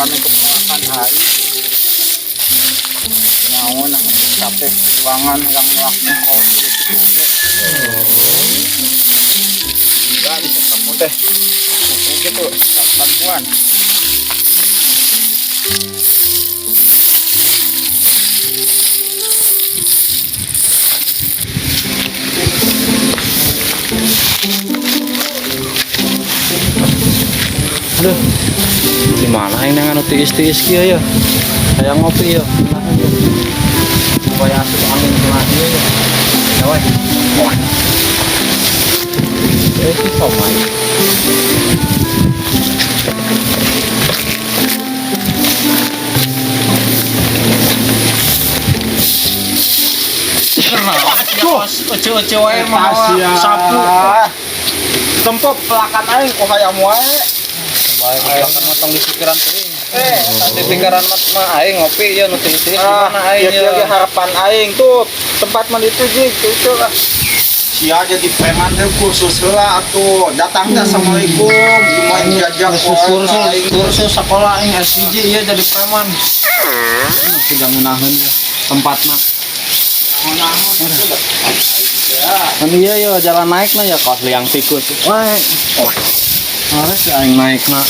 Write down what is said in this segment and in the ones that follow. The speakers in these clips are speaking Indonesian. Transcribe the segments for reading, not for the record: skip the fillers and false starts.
persiapan untuk makan hari mau nang capek ruangan yang melakukan kopi enggak bisa kamu teh gitu bantuan aduh gimana yang anu tiis-tiis kia ya kayak ngopi ya supaya asup angin kena dia ya ya weh itu sama ya oce-oce wae mah sapu tempok pelakan aing kok hayam wae aing motong di pikiran teuing di pikiran mah aing ngopi ya nu tiis-tiis gimana aing ya harapan aing tuh tempat mah itu jeung cucuk sia jadi preman teh kursus heula atuh datang teh assalamualaikum cuma jajak kursus sekolah aing SDJ ya jadi preman sudah ngenaheun ya tempatna kan iya ya jalan naik na ya kos liang tikus wah harus aing naik na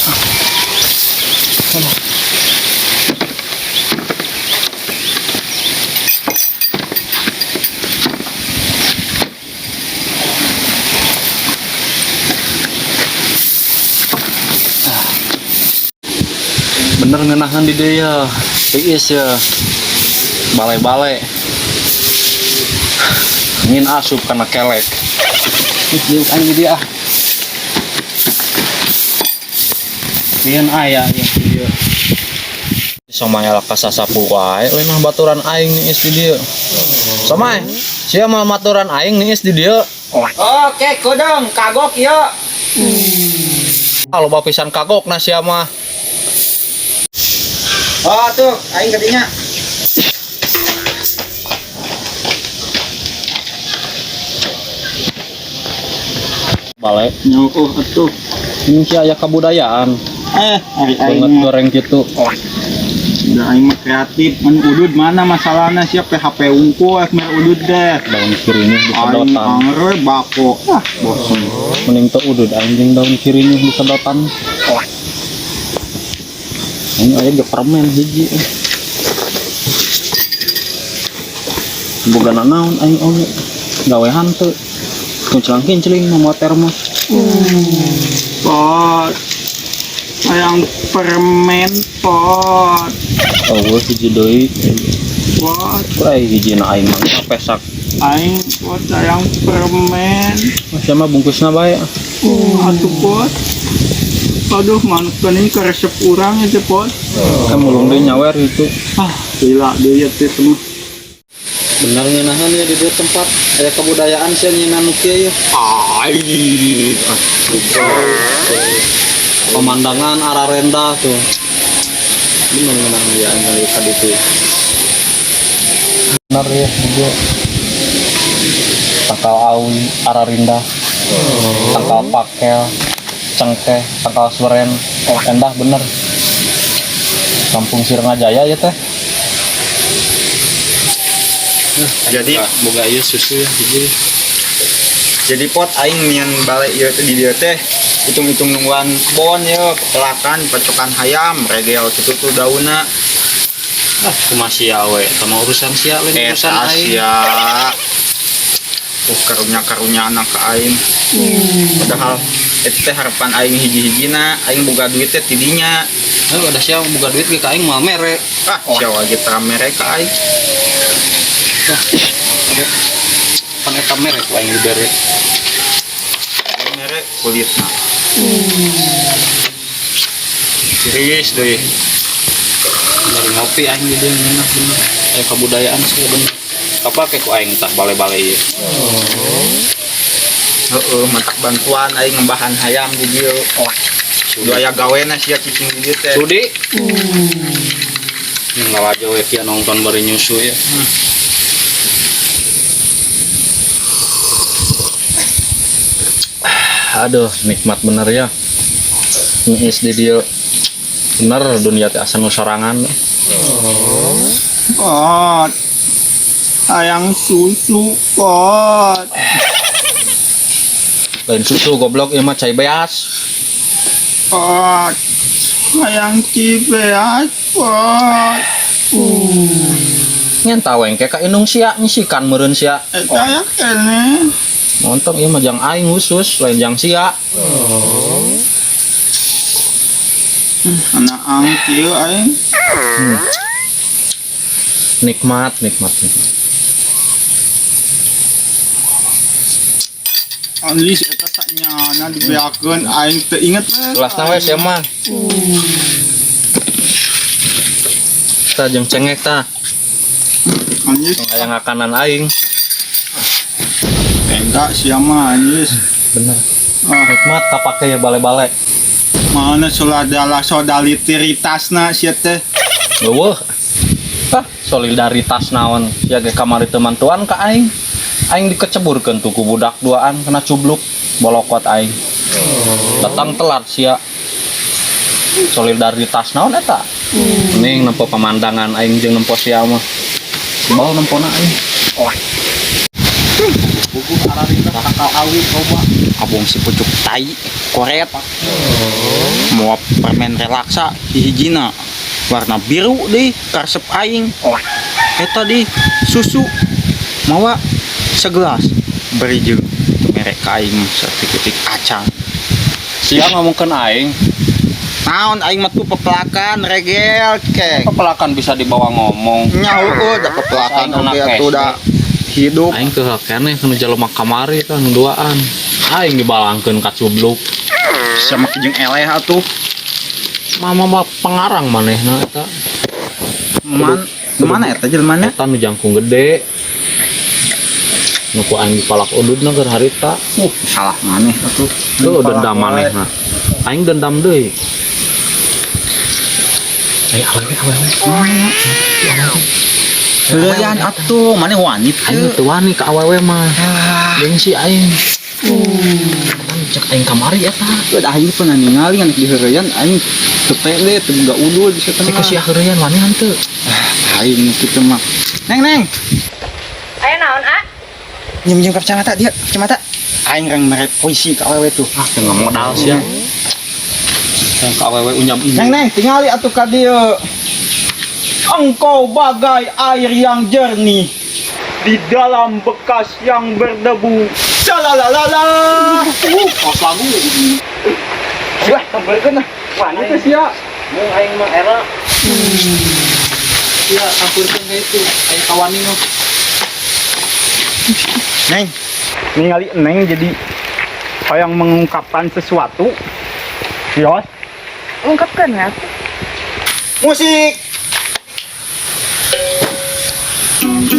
bener ngenahan di dia tiis ya balai-balai angin asup karena kelek liuk angin dia lian ayah yang dia sama ya laka sasapu wae lain mah baturan aing nih di dia sama sia mah baturan aing nih di dia oke kodong kagok ya kalau bapisan kagok na sia mah oh tuh aing gadinya balik nyukuh atuh ini sih aya kebudayaan hari banget aing goreng gitu udah aing mah kreatif mun udud mana masalahnya siap PHP unggul mer udud deh daun kirinya di aing sedotan angre bako bosan mending tuh udud anjing daun kirinya di sedotan ini aja ge permen hiji boga naon aing oge gawean teu kuncelang-kinceling mau termos pot ayang permen pot oh hiji deui pot kurai hiji na aing mah pesak aing pot ayang permen masih mah bungkusna bae atuh pot aduh manut ini ke resep urang aja pot kan mulung deui nyawer itu gila dia teh semua benar ngenahan ya di dua tempat aya kebudayaan sih nyenan nu kieu ya pemandangan arah rendah tuh bener ngenahan ya kali tadi itu benar ya juga tangkal aun arah rendah tangkal pakel cengkeh tangkal suren endah bener kampung Sirnajaya ya teh jadi boga ieu susu ya jadi pot aing yang balik ieu teh di dieu teh hitung-hitung nungguan kebon ya pelakan pacokan hayam regel kitu tuh daunna cuma sia we sama urusan sia lain urusan aing karunya anak ke aing padahal itu teh harapan aing hiji-hijina aing boga duit teh tidinya ada sia boga duit ge ka aing mah mere sia wae tara mere ka aing pan eta mere ku aing dibere mere kulitna serius deh dari ngopi aing di dieu enak bener aya kebudayaan sih bener kapake ku aing tah bale-bale ieu heeh matak bantuan aing ngembahan hayam di dieu udah aya gawena sia cicing di dieu teh Sudi ngalajo we kia nonton bari nyusu ya aduh nikmat bener ya ngeis di dia Bener dunia teh asa nu sorangan. Pot. Ayang susu, Pot. Lain susu goblok ieu mah cai beas. Pot. Ayang cibeas, Pot. Nyen taweng ke ka indung sia nyisikan meureun sia. Eta ya kene. Montong ieu mah jang aing khusus lain jang sia. Anak angkieu aing. Nikmat. Alis eta sanyana dibeakeun aing teu inget we. Kelasna we sia mah. Ta jeung cengek ta. Alis Aya ngakanan aing. enggak sia mah alis. Bener. Ah, Nikmat kapake ya bale-bale. mana soladala solidaritasna sia teh. Eueuh. Solidaritas naon sia ge kamari teman tuan ka aing. Aing dikeceburkeun tuku budak duaan kena cubluk bolokot aing. Datang telat sia. Solidaritas naon eta? Ning nempo pemandangan aing jeung nempo sia mah. Bawa nempona aing. Buku ararinda kakao awi coba. Abong si pucuk tai koret mau permen relaksa hijina warna biru deh karsep aing eta di susu mawa segelas beri jeung merek aing sertifikat acang Sia ngomongkeun aing, naon aing mah tuh pepelakan regel kek pepelakan bisa dibawa ngomong. nyau da pepelakan Aing anak oge atuh SD. da hidup Aing teu keneh nu jelema kamari kan duaan. Aing dibalangkeun ka cubluk. sama jeung eleh atuh Mama mah pengarang manehna eta. mana eta jelmana Eta nu jangkung gede. Nu ku aing dipalak ududna keur harita. salah maneh atuh Tuh dendam manehna. Aing dendam deui. Awewe. Leuyan atuh maneh wanita Aing teu wani ka awewe mah. Gengsi aing. Cek aing kamari eta. udah aing pernah ningali anak di heureun aing teu pede teu boga udul di situ Cek si akheureun wani henteu. aing kitu mah neng Ayo naon, A? njem kacamata dia kacamata aing rang merek puisi ka awewe tuh Ah, teu modal sia. Yang ka awewe unyam ini. neng tingali atuh ka dieu engkau bagai air yang jernih di dalam bekas yang berdebu salalalala Pas lagu. wah tambalkeun wanita sia Mun aing mah era. Sia sampurkeun ka itu. Aing kawani mah. neng ningali neng jadi kayak mengungkapkan sesuatu Yos Ungkapkan ya. musik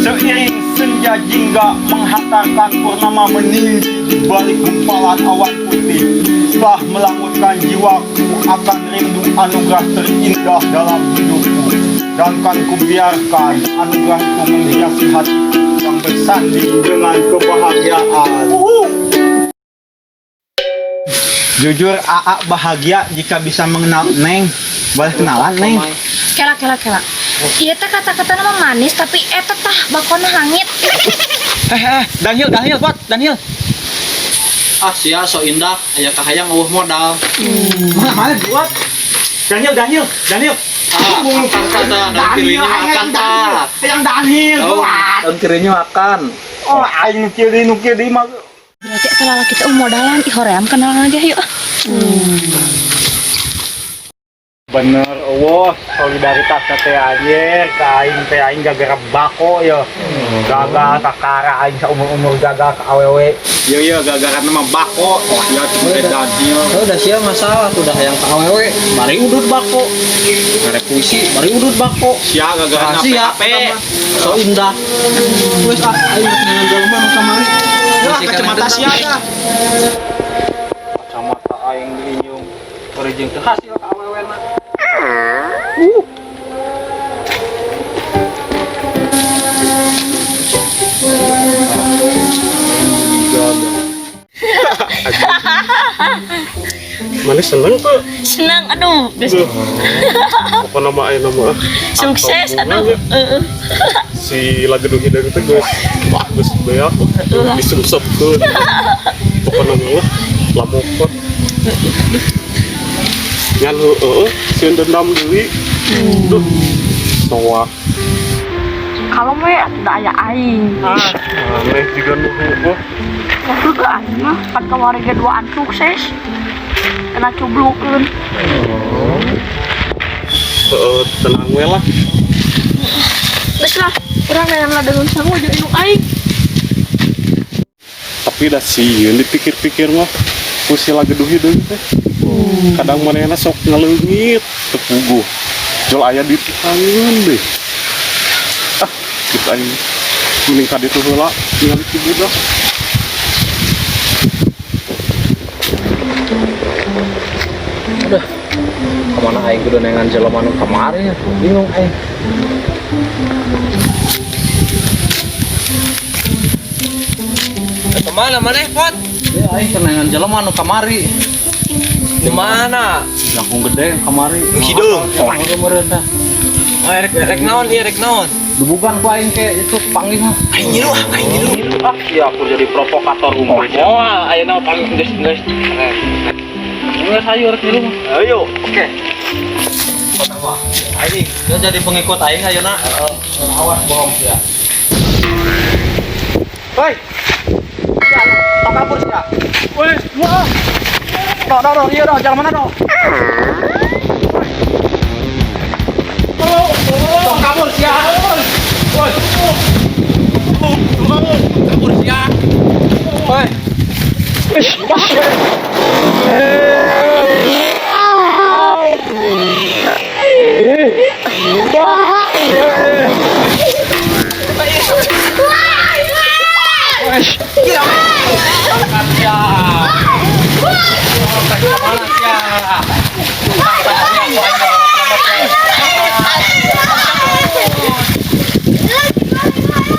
seiring senja jingga menghantarkan purnama meninggi di balik gumpalan awan putih telah melangutkan jiwaku akan rindu anugerah terindah dalam hidupku dan kan kubiarkan anugerah itu menghiasi hatiku yang bersanding dengan kebahagiaan. Jujur AA bahagia jika bisa mengenal Neng. Boleh kenalan Neng? Kela. Iya teh kata-kata nama manis tapi eta tah bakona hangit. Daniel, Pot, Daniel. Ah sia so indah aya kahayang eueuh modal. Mana buat? Daniel. Ah, akan kata daun kirinya akan ta. Yang Daniel. Oh, daun kirinya akan. Oh, aing nukil di mah. Berarti eta lalaki teh modalan ih hoream kenalan aja yuk. Bener, solidaritas teh anjir, ka aing gara-gara bako ya. Gagal kakara aing saumur-umur gagal ka awewe. Iya gara-gara nama bako. Ya cuma Daniel. Udah sia masalah tuh dah yang ka awewe. Bari udut bako. Are puisi, bari udut bako. Sia gara-gara Sia HP. so indah. Wes aing geus ngangan jelema nu kamari. Kacamata sia dah. Kacamata aing diinjung. Bari jeung teu hasil ka awewena. Mana seneng tuh? Senang, aduh. Apa nama ayah nama? Sukses, Apa aduh. namanya? Si lagu dulu hidung itu gus beak disungsepkeun. Apa namanya? Lamokot. Ngan sieun dendam deui. Duh. Soak. Kalau mah ada aya aing. Aneh juga nu heueuh. Waktu ke aing mah pan kamari ge duaan sukses. Kena cublukeun. Tenang we lah. Geus lah, urang yang ladeun sangu jeung indung aing. Tapi dah sieun dipikir-pikir mah ku si lagu dulu hidung teh. Kadang manehna sok ngaleungit teu puguh. Jol aya di tangan deh. Ah, kita ini mending ka ditu heula ningali si budak. Udah. Kemana aing kudu nengan jelema nu kamari ya? Bingung aing. Kemana maneh pot? Ya aing keur nengan jelema nu kamari. Di mana? Yang gede kamari. Hidung. Orang kemarin dah. Oh, rek naon ieu rek naon? Dubukan ku aing ke itu panggil mah. Aing nyiru ah, aing nyiru. Ah, iya aku jadi provokator rumah. Oh, ayeuna panggil geus. Enggak sayur nyiru mah. Ayo, oke. Kota mah. Aing dia jadi pengikut aing ayeuna. Awas bohong ya. Woi. Tong kabur sia. Woi, wah. Dok, iya dok, jalan mana dok? Tong kabur sia. Woi. Kabur sia. Woi.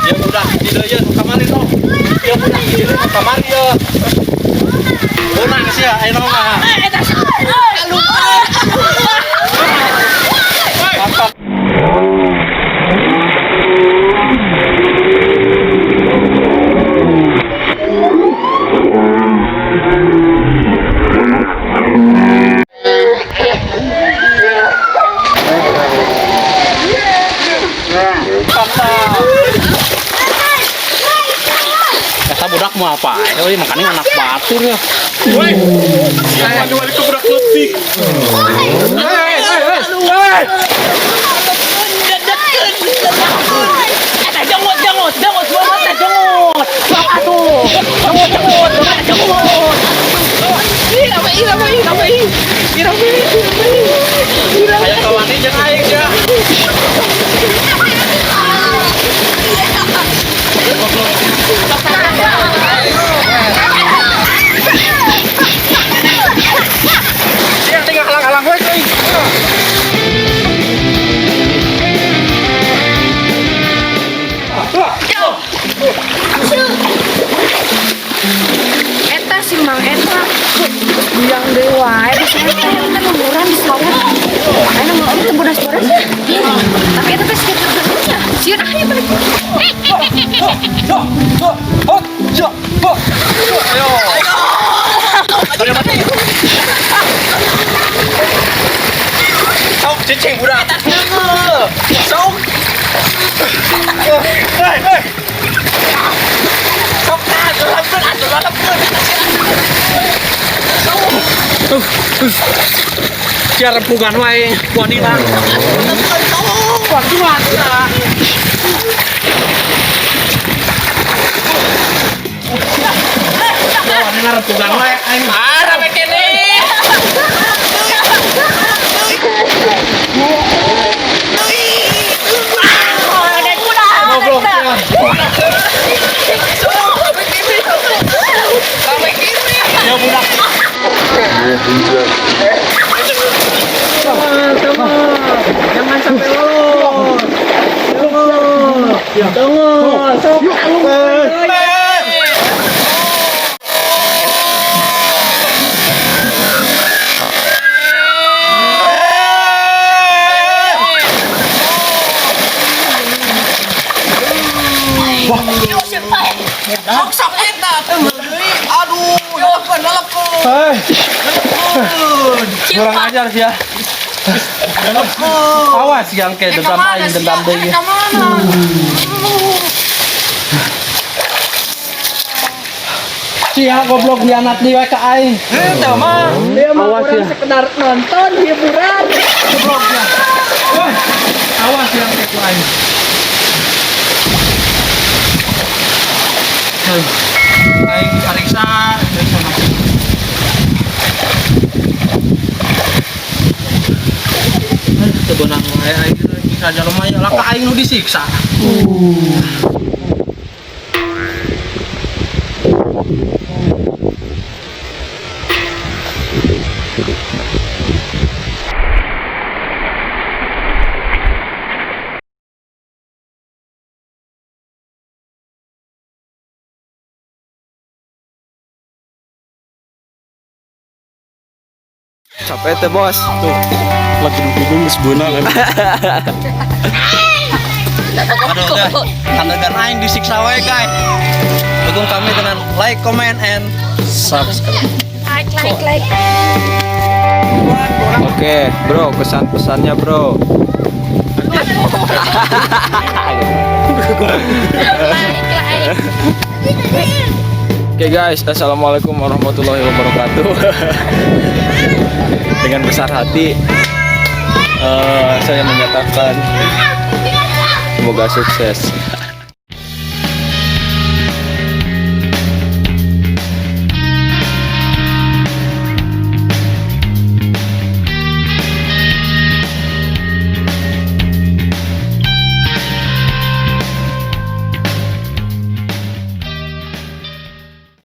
Ya udah, tidak ya, kamari dong. Ya udah, tidak kamari ya. Benar sih ya, ayo mah. Mantap. Kata budak mau apa? Ya, makanya anak batur ya. Woi. Siapa balik ke budak letik? Kayak kawan ini jangan aing ya. Dia tinggal halang-halang we cuy. Eta si Mang Eta bilang dewa bisa kan umuran di sawah karena mau itu bodas-bodas tapi itu pasti kita siun aja Sok cicing budak. Sok. Sok Cara repungan wae, kuat hilang. Kuat hilang. Kuat hilang repungan wae, aing. sampai kene. Goblok. Ya budak. Jangan sampai lo. Tunggu. Sok. Sok eta teh meuli. Aduh, dalepkeun. Hei, kurang ajar sih ya. Awas yang kayak dendam aing dendam deui. Cia goblok hianat di ka aing. Henteu mah. Dia mah orang sekedar nonton hiburan. gobloknya. Woi, awas yang kayak ku aing. Aing diperiksa sama tebenang wae aing bisa aja lumayan lah ka aing nu disiksa. Capek teh bos. Tuh. Lagi duduk geus beunang kan. Aduh guys, handagan aing disiksa wae guys. Dukung kami dengan like, comment, and subscribe. Like. Oke, bro, pesan-pesannya bro. Oke guys, assalamualaikum warahmatullahi wabarakatuh. Dengan besar hati, saya menyatakan semoga sukses.